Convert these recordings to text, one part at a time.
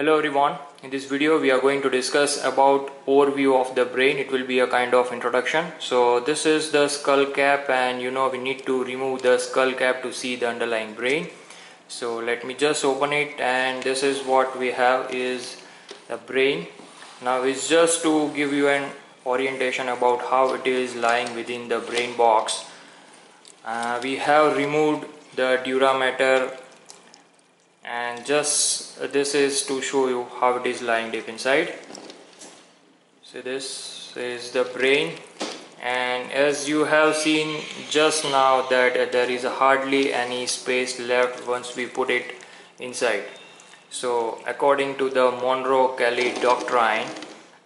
Hello everyone, in this video we are going to discuss about overview of the brain. It will be a kind of introduction. So this is the skull cap, and we need to remove the skull cap to see the underlying brain. So let me just open it, and this is what we have is the brain. Now it's just to give you an orientation about how it is lying within the brain box. We have removed the dura mater, and just this is to show you how it is lying deep inside. So this is the brain, and as you have seen just now that there is hardly any space left once we put it inside. So according to the Monro-Kelly doctrine,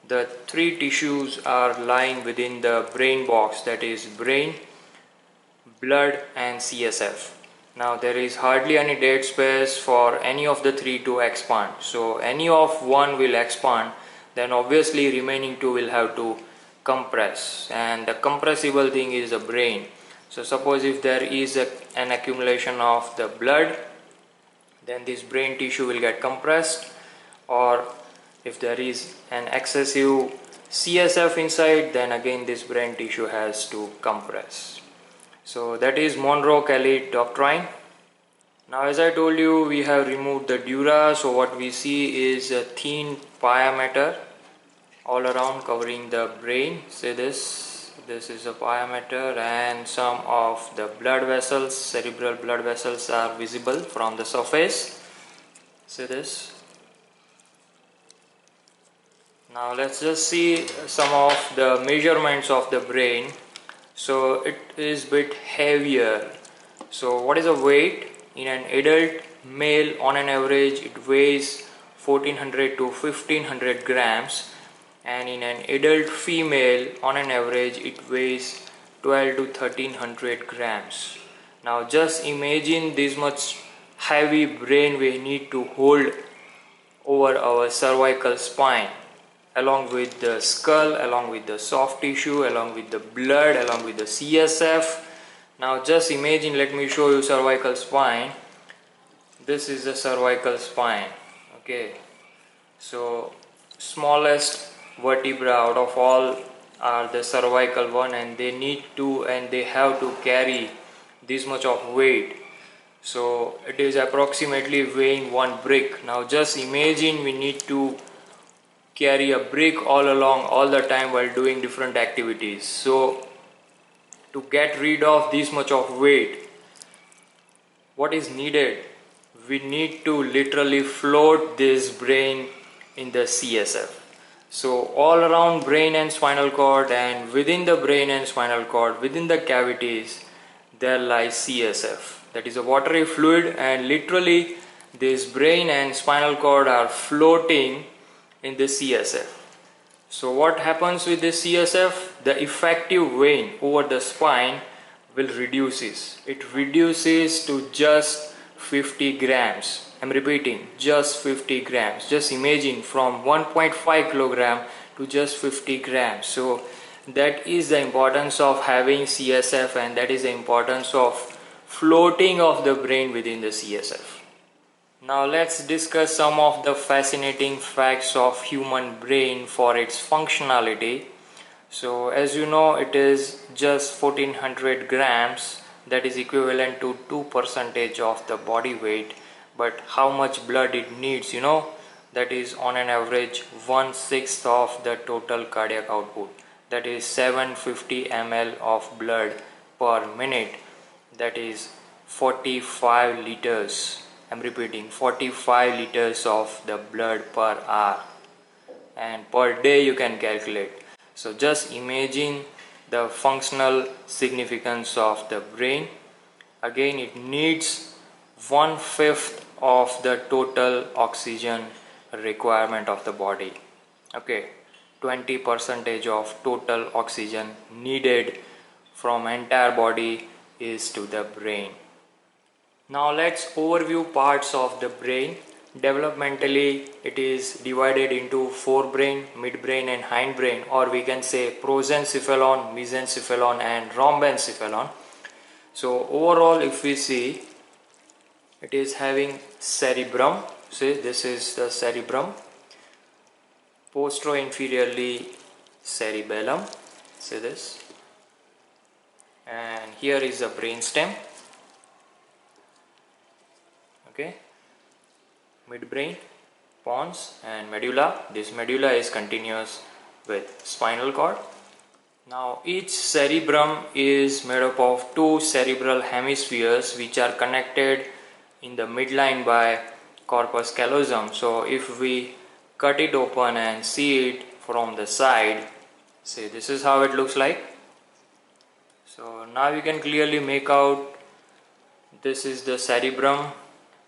the three tissues are lying within the brain box, that is brain, blood and CSF. Now there is hardly any dead space for any of the three to expand. So any of one will expand, then obviously remaining two will have to compress, and the compressible thing is the brain. So suppose if there is an accumulation of the blood, then this brain tissue will get compressed, or if there is an excessive CSF inside, then again this brain tissue has to compress. So that is Monro-Kelly doctrine. Now as I told you, we have removed the dura, so what we see is a thin pia mater all around covering the brain. Say this is a pia mater, and some of the blood vessels, cerebral blood vessels, are visible from the surface. See this. Now let's just see some of the measurements of the brain. So it is bit heavier. So what is the weight? In an adult male, on an average it weighs 1400 to 1500 grams, and in an adult female, on an average it weighs 12 to 1300 grams. Now just imagine this much heavy brain we need to hold over our cervical spine, along with the skull, along with the soft tissue, along with the blood, along with the CSF. Now just imagine, let me show you cervical spine. This is the cervical spine. Okay, so smallest vertebra out of all are the cervical one, and they have to carry this much of weight. So it is approximately weighing one brick. Now just imagine we need to carry a brick all along all the time while doing different activities. So to get rid of this much of weight, what is needed? We need to literally float this brain in the CSF. So all around brain and spinal cord, and within the brain and spinal cord, within the cavities, there lies CSF. That is a watery fluid, and literally this brain and spinal cord are floating in the CSF. So what happens with the CSF? The effective weight over the spine will reduces. It reduces to just 50 grams. I'm repeating, just 50 grams. Just imagine, from 1.5 kilogram to just 50 grams. So that is the importance of having CSF, and that is the importance of floating of the brain within the CSF. Now let's discuss some of the fascinating facts of human brain for its functionality. So as you know, it is just 1400 grams, that is equivalent to 2% of the body weight. But how much blood it needs, that is on an average 1/6 of the total cardiac output. That is 750 ml of blood per minute. That is 45 liters. I'm repeating, 45 liters of the blood per hour, and per day you can calculate. So just imagine the functional significance of the brain. Again, it needs 1/5 of the total oxygen requirement of the body. Okay, 20% of total oxygen needed from entire body is to the brain. Now let's overview parts of the brain. Developmentally, it is divided into forebrain, midbrain and hindbrain, or we can say prosencephalon, mesencephalon and rhombencephalon. So overall, if we see, it is having cerebrum, See, this is the cerebrum, posterior-inferiorly cerebellum, see this, and here is the brainstem, okay, midbrain, pons and medulla. This medulla is continuous with spinal cord. Now each cerebrum is made up of two cerebral hemispheres which are connected in the midline by corpus callosum. So if we cut it open and see it from the side, see, this is how it looks like. So now you can clearly make out this is the cerebrum,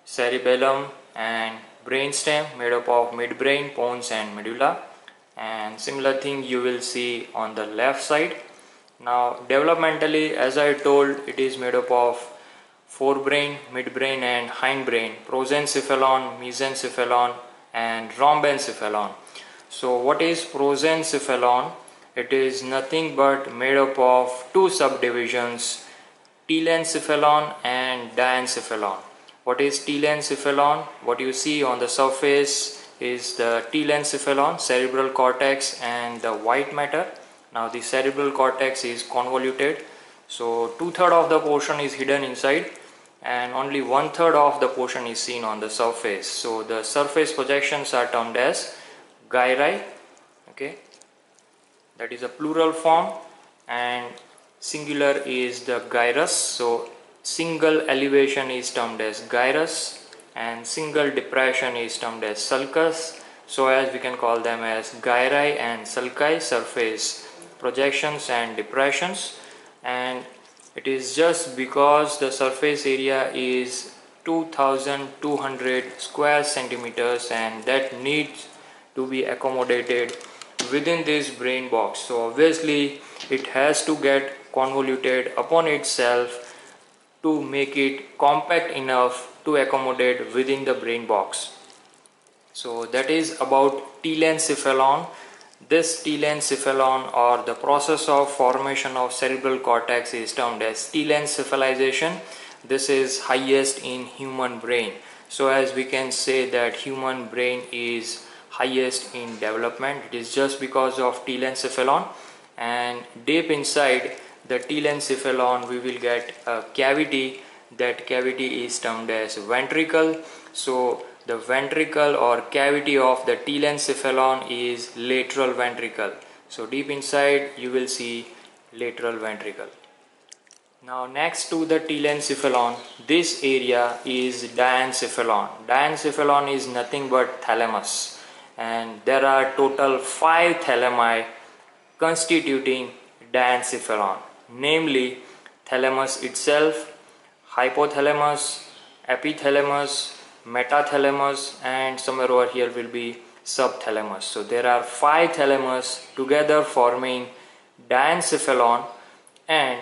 cerebellum and brainstem made up of midbrain, pons and medulla, and similar thing you will see on the left side. Now developmentally, as I told, it is made up of forebrain, midbrain and hindbrain, prosencephalon, mesencephalon and rhombencephalon. So what is prosencephalon? It is nothing but made up of two subdivisions, telencephalon and diencephalon. What is telencephalon? What you see on the surface is the telencephalon, cerebral cortex and the white matter. Now the cerebral cortex is convoluted, so 2/3 of the portion is hidden inside and only 1/3 of the portion is seen on the surface. So the surface projections are termed as gyri, okay, that is a plural form, and singular is the gyrus. So single elevation is termed as gyrus and single depression is termed as sulcus. So as we can call them as gyri and sulci, surface projections and depressions. And it is just because the surface area is 2200 square centimeters and that needs to be accommodated within this brain box. So obviously it has to get convoluted upon itself to make it compact enough to accommodate within the brain box. So that is about telencephalon. This telencephalon, or the process of formation of cerebral cortex, is termed as telencephalization. This is highest in human brain. So as we can say that human brain is highest in development, it is just because of telencephalon. And deep inside the telencephalon we will get a cavity. That cavity is termed as ventricle. So the ventricle or cavity of the telencephalon is lateral ventricle. So deep inside you will see lateral ventricle. Now next to the telencephalon, this area is diencephalon. Diencephalon is nothing but thalamus, and there are total 5 thalami constituting diencephalon, namely thalamus itself, hypothalamus, epithalamus, metathalamus, and somewhere over here will be subthalamus. So there are 5 thalamus together forming diencephalon, and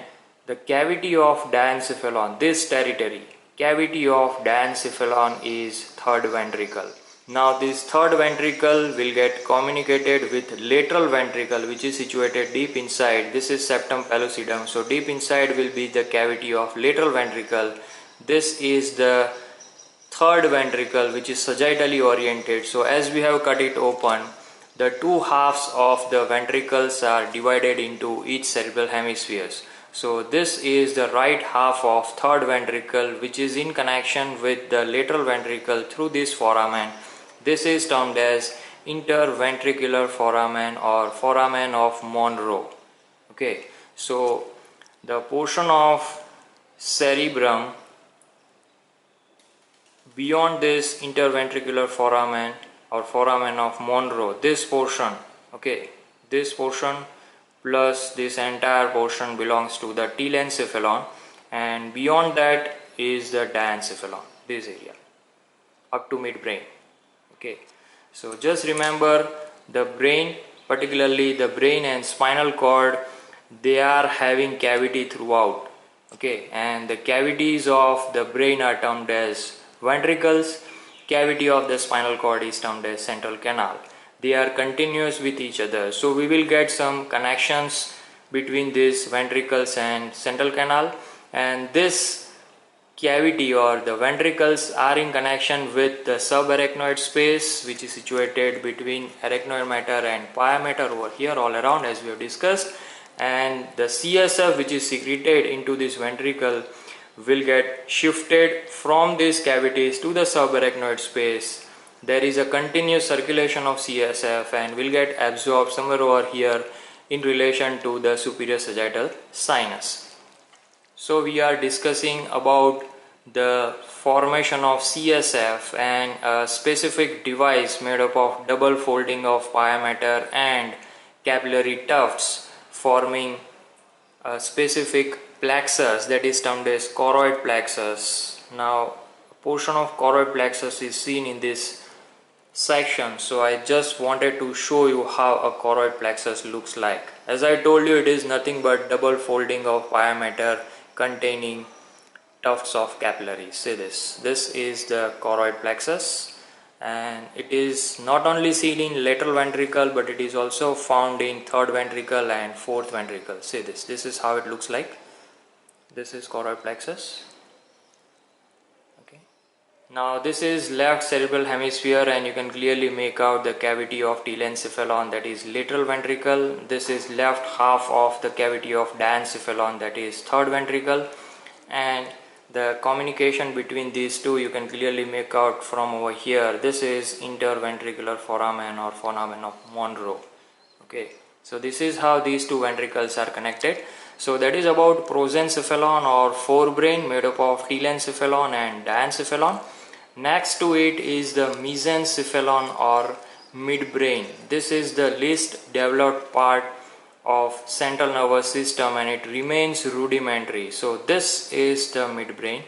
the cavity of diencephalon, this territory, cavity of diencephalon is third ventricle. Now this third ventricle will get communicated with lateral ventricle, which is situated deep inside. This is septum pellucidum. So deep inside will be the cavity of lateral ventricle. This is the third ventricle, which is sagittally oriented. So as we have cut it open, the two halves of the ventricles are divided into each cerebral hemispheres. So this is the right half of third ventricle, which is in connection with the lateral ventricle through this foramen. This is termed as interventricular foramen or foramen of Monro. Okay, so the portion of cerebrum beyond this interventricular foramen or foramen of Monro, this portion, okay, this portion plus this entire portion belongs to the telencephalon, and beyond that is the diencephalon, this area up to midbrain. Okay, so just remember the brain, particularly the brain and spinal cord, they are having cavity throughout. Okay, and the cavities of the brain are termed as ventricles, cavity of the spinal cord is termed as central canal. They are continuous with each other. So we will get some connections between these ventricles and central canal, and this cavity or the ventricles are in connection with the subarachnoid space, which is situated between arachnoid matter and pia mater over here all around, as we have discussed, and the CSF which is secreted into this ventricle will get shifted from these cavities to the subarachnoid space. There is a continuous circulation of CSF and will get absorbed somewhere over here in relation to the superior sagittal sinus. So we are discussing about the formation of CSF and a specific device made up of double folding of pia mater and capillary tufts forming a specific plexus that is termed as choroid plexus. Now a portion of choroid plexus is seen in this section, so I just wanted to show you how a choroid plexus looks like. As I told you, it is nothing but double folding of pia mater containing tufts of capillaries. See this is the choroid plexus, and it is not only seen in lateral ventricle but it is also found in third ventricle and fourth ventricle. See this is how it looks like. This is choroid plexus. Okay, now this is left cerebral hemisphere, and you can clearly make out the cavity of telencephalon, that is lateral ventricle. This is left half of the cavity of diencephalon, that is third ventricle, and the communication between these two you can clearly make out from over here. This is interventricular foramen or foramen of Monro. Okay, so this is how these two ventricles are connected. So that is about prosencephalon or forebrain made up of telencephalon and diencephalon. Next to it is the mesencephalon or midbrain. This is the least developed part of central nervous system and it remains rudimentary. So this is the midbrain.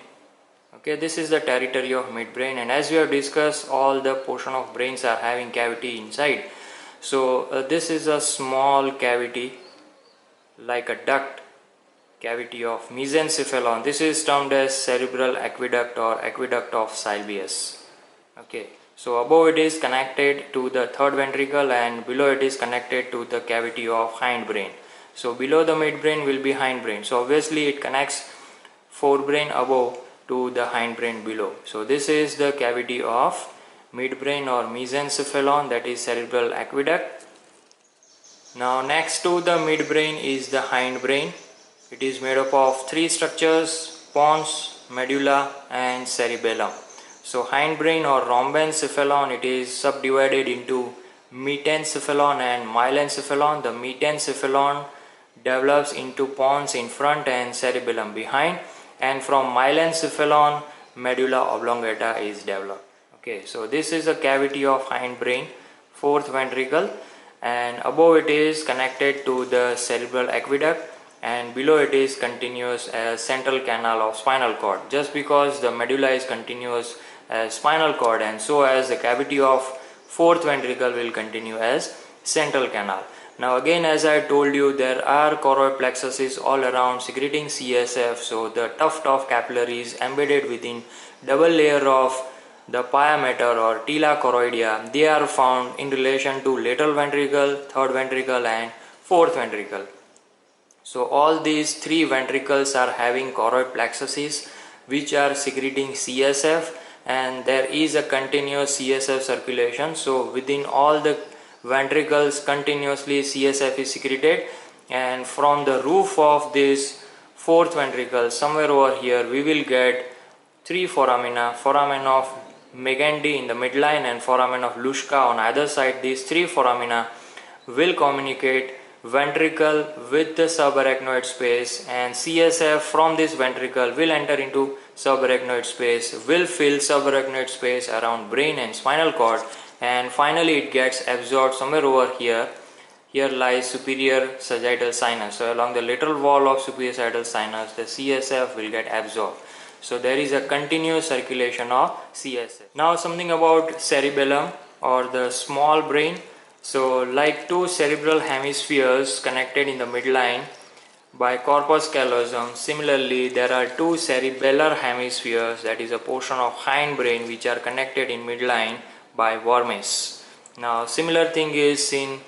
Okay, this is the territory of midbrain, and as we have discussed, all the portion of brains are having cavity inside. So this is a small cavity like a duct cavity of mesencephalon. This is termed as cerebral aqueduct or aqueduct of Sylvius. Okay, so above it is connected to the third ventricle and below it is connected to the cavity of hindbrain. So below the midbrain will be hindbrain. So obviously it connects forebrain above to the hindbrain below. So this is the cavity of midbrain or mesencephalon, that is cerebral aqueduct. Now next to the midbrain is the hindbrain. It is made up of three structures: pons, medulla and cerebellum. So hindbrain or rhombencephalon, it is subdivided into metencephalon and myelencephalon. The metencephalon develops into pons in front and cerebellum behind, and from myelencephalon medulla oblongata is developed. Okay, so this is a cavity of hindbrain, fourth ventricle, and above it is connected to the cerebral aqueduct, and below it is continuous as central canal of spinal cord. Just because the medulla is continuous as spinal cord, and so as the cavity of fourth ventricle will continue as central canal. Now again, as I told you, there are choroid plexuses all around secreting CSF. So the tuft of capillaries embedded within double layer of the pia mater or tela choroidea, they are found in relation to lateral ventricle, third ventricle and fourth ventricle. So all these three ventricles are having choroid plexuses which are secreting CSF, and there is a continuous CSF circulation. So within all the ventricles continuously CSF is secreted, and from the roof of this fourth ventricle somewhere over here we will get three foramina: foramen of Megendie in the midline and foramen of Luschka on either side. These three foramina will communicate ventricle with the subarachnoid space, and CSF from this ventricle will enter into subarachnoid space, will fill subarachnoid space around brain and spinal cord, and finally it gets absorbed somewhere over here. Here lies superior sagittal sinus. So along the lateral wall of superior sagittal sinus the CSF will get absorbed. So there is a continuous circulation of CSF. Now something about cerebellum or the small brain. So like two cerebral hemispheres connected in the midline by corpus callosum, similarly there are two cerebellar hemispheres, that is a portion of hindbrain, which are connected in midline by vermis. Now similar thing is seen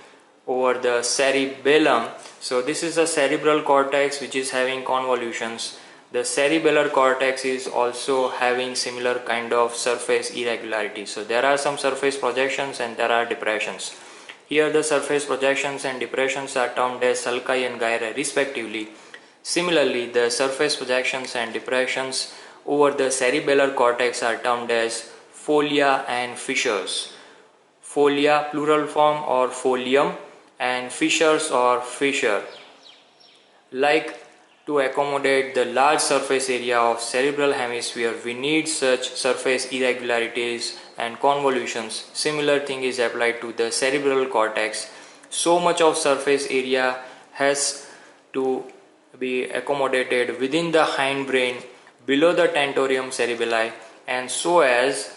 over the cerebellum. So this is a cerebral cortex which is having convolutions the cerebellar cortex is also having similar kind of surface irregularity. So there are some surface projections and there are depressions. Here the surface projections and depressions are termed as sulci and gyri respectively. Similarly, the surface projections and depressions over the cerebellar cortex are termed as folia and fissures. Folia plural form or folium, and fissures or fissure. Like, to accommodate the large surface area of cerebral hemisphere, we need such surface irregularities and convolutions. Similar thing is applied to the cerebral cortex. So much of surface area has to be accommodated within the hindbrain below the tentorium cerebelli, and so as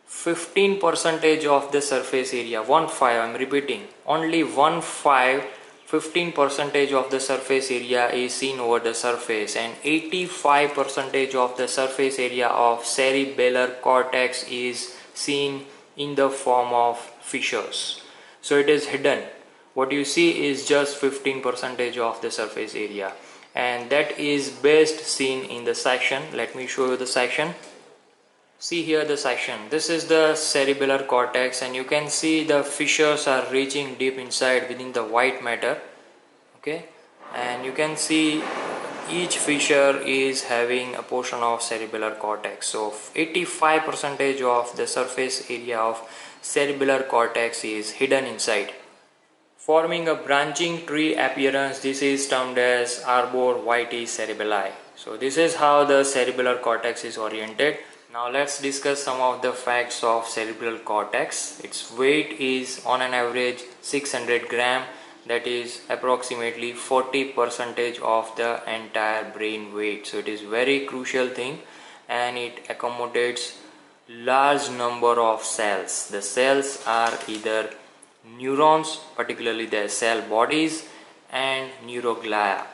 15% of the surface area, 1/5, I am repeating, only 1/5, 15% of the surface area is seen over the surface, and 85% of the surface area of cerebellar cortex is seen in the form of fissures. So it is hidden. What you see is just 15% of the surface area, and that is best seen in the section. Let me show you the section. See here the section. This is the cerebellar cortex, and you can see the fissures are reaching deep inside within the white matter. Okay, and you can see each fissure is having a portion of cerebellar cortex. So 85% of the surface area of cerebellar cortex is hidden inside, forming a branching tree appearance. This is termed as arbor vitae cerebelli. So this is how the cerebellar cortex is oriented. Now let's discuss some of the facts of cerebral cortex. Its weight is on an average 600 gram, that is approximately 40% of the entire brain weight. So it is very crucial thing, and it accommodates large number of cells. The cells are either neurons, particularly their cell bodies, and neuroglia.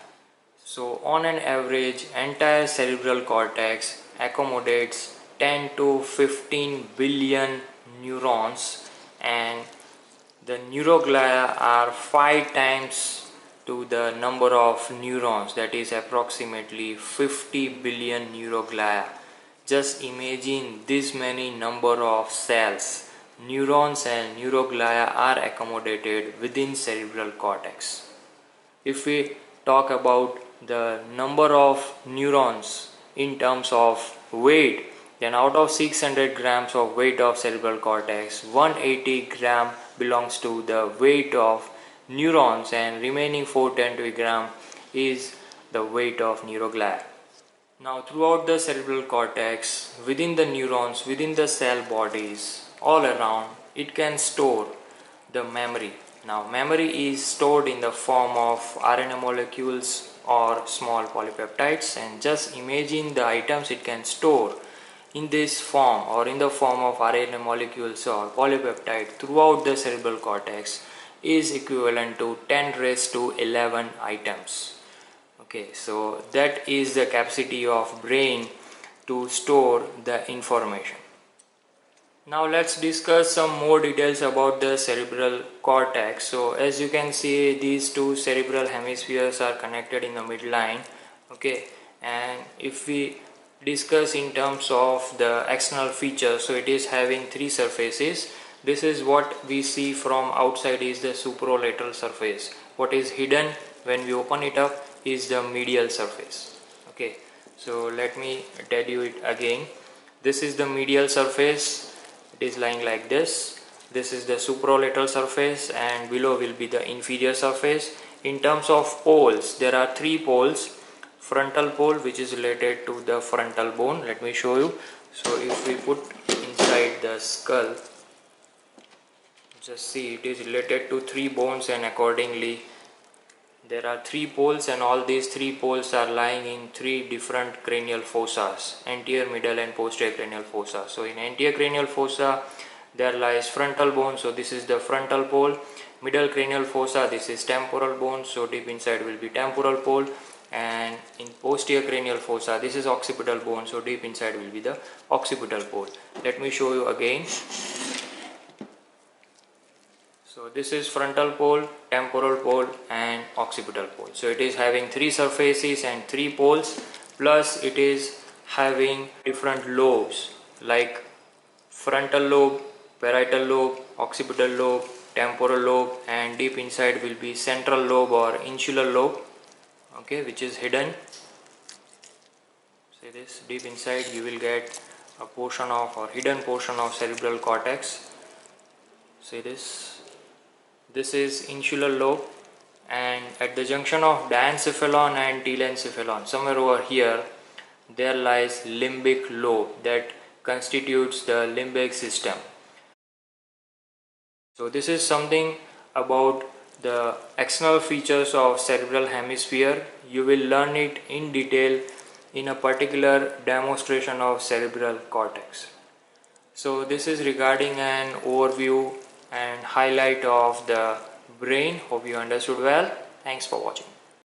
So on an average, entire cerebral cortex accommodates 10 to 15 billion neurons, and the neuroglia are 5 times to the number of neurons, that is approximately 50 billion neuroglia. Just imagine this many number of cells, neurons and neuroglia are accommodated within cerebral cortex. If we talk about the number of neurons in terms of weight, then out of 600 grams of weight of cerebral cortex, 180 gram belongs to the weight of neurons, and remaining 420 gram is the weight of neuroglia. Now throughout the cerebral cortex, within the neurons, within the cell bodies, all around, it can store the memory. Now memory is stored in the form of RNA molecules or small polypeptides, and just imagine the items it can store in this form or in the form of RNA molecules or polypeptide throughout the cerebral cortex is equivalent to 10 raised to 11 items. Okay, so that is the capacity of brain to store the information. Now let's discuss some more details about the cerebral cortex. So as you can see, these two cerebral hemispheres are connected in the midline. Okay, and if we discuss in terms of the external features, so it is having 3 surfaces. This is what we see from outside is the superolateral surface. What is hidden when we open it up is the medial surface. Okay, so let me tell you it again. This is the medial surface. It is lying like this. This is the superolateral surface, and below will be the inferior surface. In terms of poles, there are 3 poles. Frontal pole, which is related to the frontal bone. Let me show you. So if we put inside the skull, just see it is related to 3 bones, and accordingly there are 3 poles, and all these 3 poles are lying in 3 different cranial fossas: anterior, middle and posterior cranial fossa. So in anterior cranial fossa there lies frontal bone, so this is the frontal pole. Middle cranial fossa, this is temporal bone, so deep inside will be temporal pole. And in posterior cranial fossa, this is occipital bone, so deep inside will be the occipital pole. Let me show you again. So this is frontal pole, temporal pole and occipital pole. So it is having 3 surfaces and 3 poles. plus it is having different lobes like frontal lobe, parietal lobe, occipital lobe, temporal lobe, and deep inside will be central lobe or insular lobe, okay, which is hidden. See this, deep inside you will get a portion of or hidden portion of cerebral cortex. See this is insular lobe, and at the junction of diencephalon and telencephalon, somewhere over here, there lies limbic lobe that constitutes the limbic system. So this is something about the external features of cerebral hemisphere. You will learn it in detail in a particular demonstration of cerebral cortex. So this is regarding an overview and highlight of the brain. Hope you understood well. Thanks for watching.